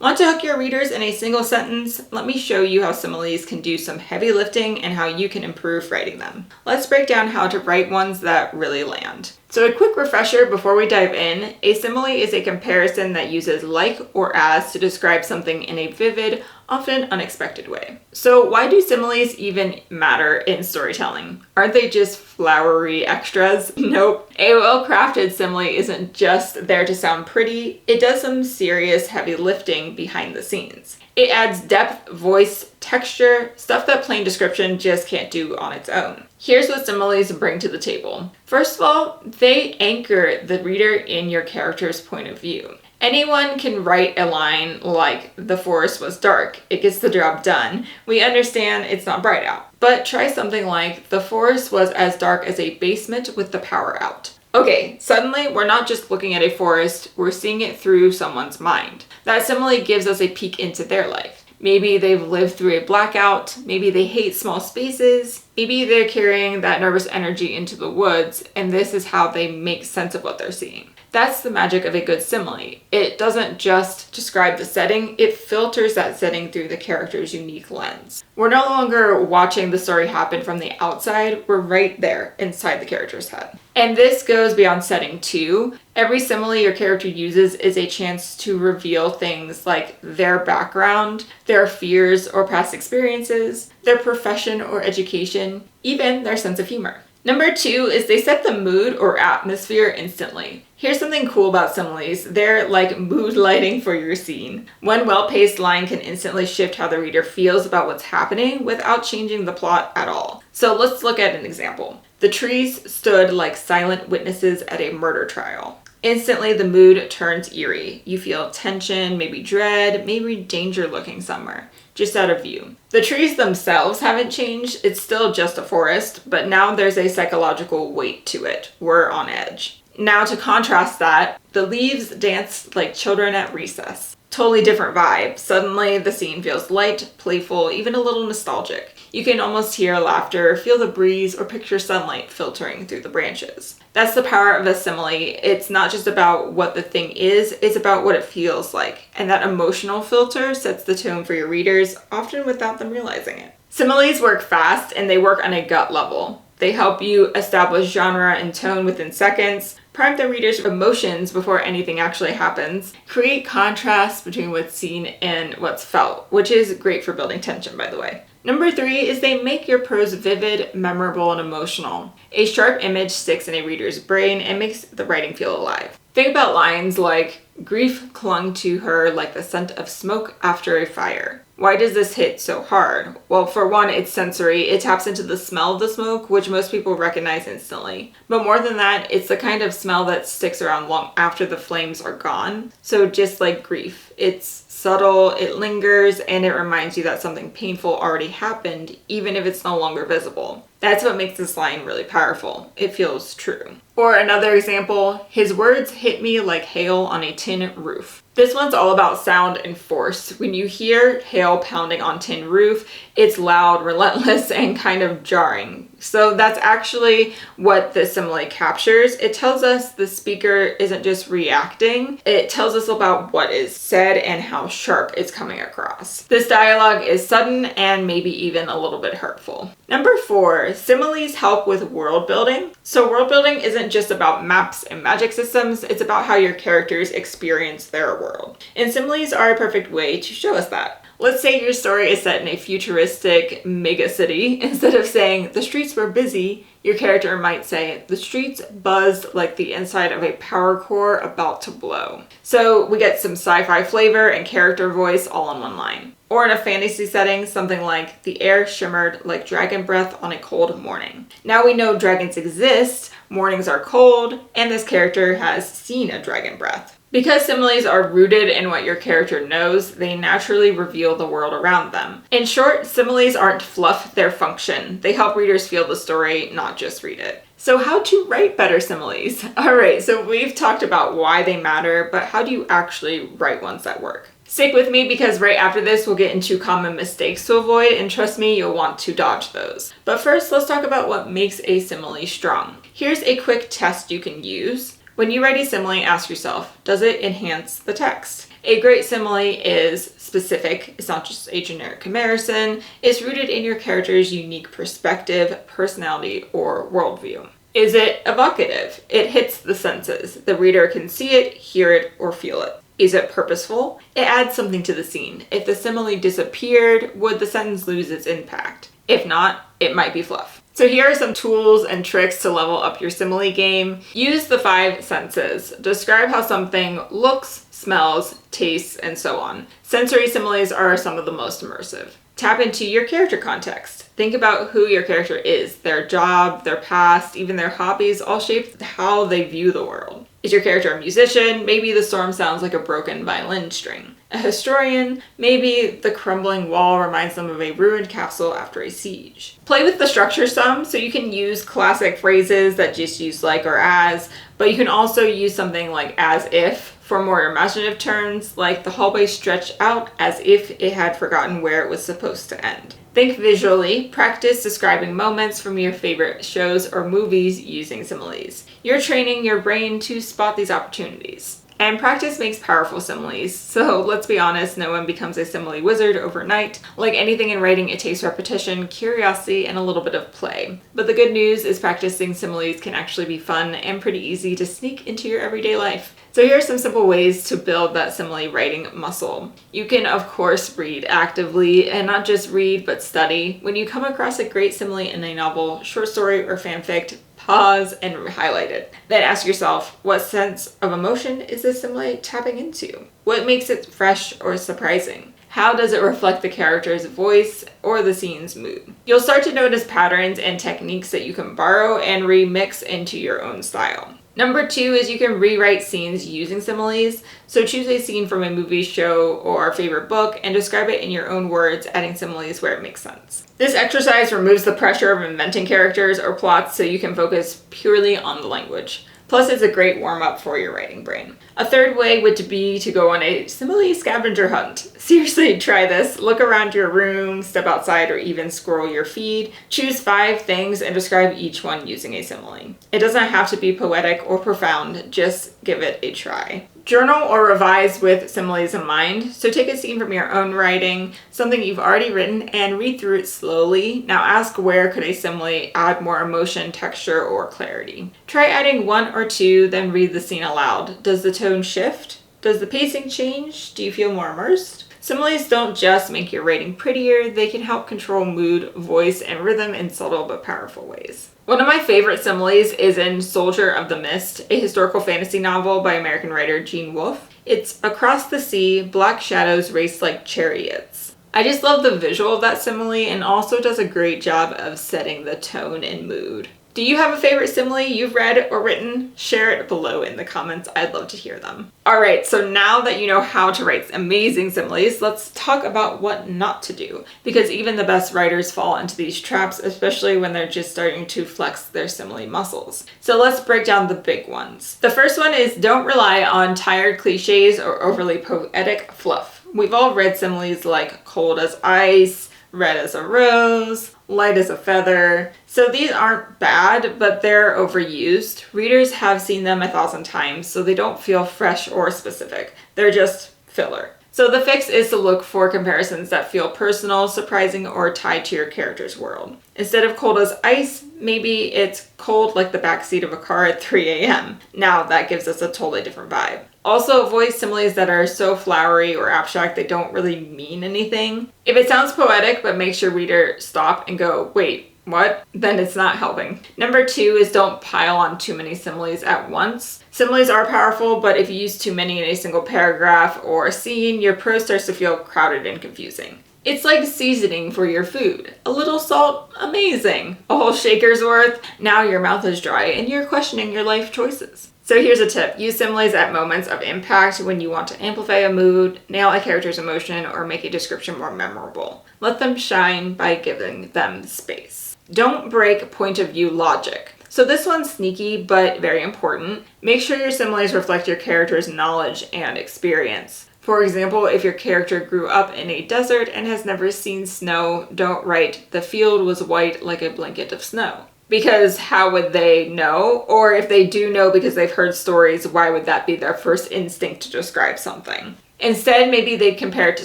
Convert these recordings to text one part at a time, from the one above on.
Want to hook your readers in a single sentence? Let me show you how similes can do some heavy lifting and how you can improve writing them. Let's break down how to write ones that really land. So a quick refresher before we dive in, a simile is a comparison that uses like or as to describe something in a vivid, often unexpected way. So why do similes even matter in storytelling? Aren't they just flowery extras? Nope. A well-crafted simile isn't just there to sound pretty, it does some serious heavy lifting behind the scenes. It adds depth, voice, texture, stuff that plain description just can't do on its own. Here's what similes bring to the table. First of all, they anchor the reader in your character's point of view. Anyone can write a line like, "The forest was dark." It gets the job done. We understand it's not bright out. But try something like, "The forest was as dark as a basement with the power out." Okay, suddenly we're not just looking at a forest, we're seeing it through someone's mind. That simile gives us a peek into their life. Maybe they've lived through a blackout, maybe they hate small spaces, maybe they're carrying that nervous energy into the woods, and this is how they make sense of what they're seeing. That's the magic of a good simile. It doesn't just describe the setting, it filters that setting through the character's unique lens. We're no longer watching the story happen from the outside, we're right there inside the character's head. And this goes beyond setting too. Every simile your character uses is a chance to reveal things like their background, their fears or past experiences, their profession or education, even their sense of humor. Number 2 is they set the mood or atmosphere instantly. Here's something cool about similes. They're like mood lighting for your scene. One well-paced line can instantly shift how the reader feels about what's happening without changing the plot at all. So let's look at an example. The trees stood like silent witnesses at a murder trial. Instantly, the mood turns eerie. You feel tension, maybe dread, maybe danger looking somewhere, just out of view. The trees themselves haven't changed. It's still just a forest, but now there's a psychological weight to it. We're on edge. Now to contrast that, the leaves dance like children at recess. Totally different vibe. Suddenly, the scene feels light, playful, even a little nostalgic. You can almost hear laughter, feel the breeze, or picture sunlight filtering through the branches. That's the power of a simile. It's not just about what the thing is, it's about what it feels like. And that emotional filter sets the tone for your readers, often without them realizing it. Similes work fast and they work on a gut level. They help you establish genre and tone within seconds, prime the reader's emotions before anything actually happens, create contrast between what's seen and what's felt, which is great for building tension, by the way. Number 3 is they make your prose vivid, memorable, and emotional. A sharp image sticks in a reader's brain and makes the writing feel alive. Think about lines like, "Grief clung to her like the scent of smoke after a fire." Why does this hit so hard? Well, for one, it's sensory. It taps into the smell of the smoke, which most people recognize instantly. But more than that, it's the kind of smell that sticks around long after the flames are gone. So just like grief, it's subtle, it lingers, and it reminds you that something painful already happened, even if it's no longer visible. That's what makes this line really powerful. It feels true. Or another example, "His words hit me like hail on a tin roof." This one's all about sound and force. When you hear hail pounding on tin roof, it's loud, relentless, and kind of jarring. So that's actually what the simile captures. It tells us the speaker isn't just reacting, it tells us about what is said and how sharp it's coming across. This dialogue is sudden and maybe even a little bit hurtful. Number 4, similes help with world building. So world building isn't just about maps and magic systems, it's about how your characters experience their world. And similes are a perfect way to show us that. Let's say your story is set in a futuristic mega city. Instead of saying, "The streets were busy," your character might say, "The streets buzzed like the inside of a power core about to blow." So we get some sci-fi flavor and character voice all in one line. Or in a fantasy setting, something like, "The air shimmered like dragon breath on a cold morning." Now we know dragons exist, mornings are cold, and this character has seen a dragon breath. Because similes are rooted in what your character knows, they naturally reveal the world around them. In short, similes aren't fluff, they're function. They help readers feel the story, not just read it. So how to write better similes? Alright, so we've talked about why they matter, but how do you actually write ones that work? Stick with me because right after this we'll get into common mistakes to avoid, and trust me, you'll want to dodge those. But first, let's talk about what makes a simile strong. Here's a quick test you can use. When you write a simile, ask yourself, does it enhance the text? A great simile is specific. It's not just a generic comparison. It's rooted in your character's unique perspective, personality, or worldview. Is it evocative? It hits the senses. The reader can see it, hear it, or feel it. Is it purposeful? It adds something to the scene. If the simile disappeared, would the sentence lose its impact? If not, it might be fluff. So here are some tools and tricks to level up your simile game. Use the 5 senses. Describe how something looks, smells, tastes, and so on. Sensory similes are some of the most immersive. Tap into your character context. Think about who your character is. Their job, their past, even their hobbies all shape how they view the world. Is your character a musician? Maybe the storm sounds like a broken violin string. A historian? Maybe the crumbling wall reminds them of a ruined castle after a siege. Play with the structure some, so you can use classic phrases that just use like or as, but you can also use something like as if for more imaginative turns, like the hallway stretched out as if it had forgotten where it was supposed to end. Think visually. Practice describing moments from your favorite shows or movies using similes. You're training your brain to spot these opportunities. And practice makes powerful similes, so let's be honest, no one becomes a simile wizard overnight. Like anything in writing, it takes repetition, curiosity, and a little bit of play. But the good news is practicing similes can actually be fun and pretty easy to sneak into your everyday life. So here are some simple ways to build that simile writing muscle. You can, of course, read actively, and not just read, but study. When you come across a great simile in a novel, short story, or fanfic, pause and highlight it. Then ask yourself, what sense of emotion is this simile tapping into? What makes it fresh or surprising? How does it reflect the character's voice or the scene's mood? You'll start to notice patterns and techniques that you can borrow and remix into your own style. Number 2 is you can rewrite scenes using similes. So choose a scene from a movie, show, or favorite book and describe it in your own words, adding similes where it makes sense. This exercise removes the pressure of inventing characters or plots so you can focus purely on the language. Plus, it's a great warm-up for your writing brain. A third way would be to go on a simile scavenger hunt. Seriously, try this. Look around your room, step outside, or even scroll your feed. Choose 5 things and describe each one using a simile. It doesn't have to be poetic or profound, just give it a try. Journal or revise with similes in mind. So take a scene from your own writing, something you've already written, and read through it slowly. Now ask, where could a simile add more emotion, texture, or clarity? Try adding 1 or 2, then read the scene aloud. Does the tone shift? Does the pacing change? Do you feel more immersed? Similes don't just make your writing prettier, they can help control mood, voice, and rhythm in subtle but powerful ways. One of my favorite similes is in Soldier of the Mist, a historical fantasy novel by American writer Gene Wolfe. It's across the sea, black shadows race like chariots. I just love the visual of that simile and also does a great job of setting the tone and mood. Do you have a favorite simile you've read or written? Share it below in the comments. I'd love to hear them. All right, so now that you know how to write amazing similes, let's talk about what not to do. Because even the best writers fall into these traps, especially when they're just starting to flex their simile muscles. So let's break down the big ones. The first one is don't rely on tired cliches or overly poetic fluff. We've all read similes like cold as ice, red as a rose, light as a feather. So these aren't bad, but they're overused. Readers have seen them 1,000 times, so they don't feel fresh or specific. They're just filler. So the fix is to look for comparisons that feel personal, surprising, or tied to your character's world. Instead of cold as ice, maybe it's cold like the backseat of a car at 3 a.m. Now that gives us a totally different vibe. Also avoid similes that are so flowery or abstract they don't really mean anything. If it sounds poetic but makes your reader stop and go, wait, what? Then it's not helping. Number 2 is don't pile on too many similes at once. Similes are powerful, but if you use too many in a single paragraph or a scene, your prose starts to feel crowded and confusing. It's like seasoning for your food. A little salt, amazing. A whole shaker's worth, now your mouth is dry and you're questioning your life choices. So here's a tip. Use similes at moments of impact when you want to amplify a mood, nail a character's emotion, or make a description more memorable. Let them shine by giving them space. Don't break point of view logic. So this one's sneaky, but very important. Make sure your similes reflect your character's knowledge and experience. For example, if your character grew up in a desert and has never seen snow, don't write, the field was white like a blanket of snow. Because how would they know? Or if they do know because they've heard stories, why would that be their first instinct to describe something? Instead, maybe they'd compare it to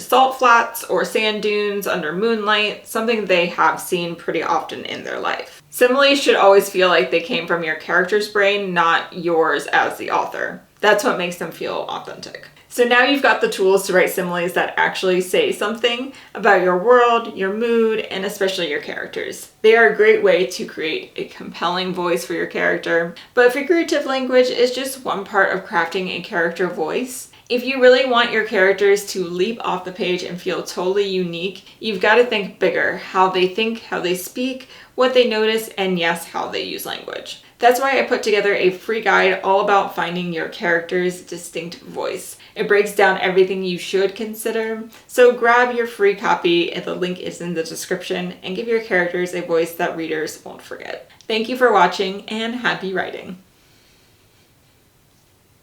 salt flats or sand dunes under moonlight, something they have seen pretty often in their life. Similes should always feel like they came from your character's brain, not yours as the author. That's what makes them feel authentic. So now you've got the tools to write similes that actually say something about your world, your mood, and especially your characters. They are a great way to create a compelling voice for your character, but figurative language is just one part of crafting a character voice. If you really want your characters to leap off the page and feel totally unique, you've got to think bigger: how they think, how they speak, what they notice, and yes, how they use language. That's why I put together a free guide all about finding your character's distinct voice. It breaks down everything you should consider. So grab your free copy, and the link is in the description, and give your characters a voice that readers won't forget. Thank you for watching, and happy writing!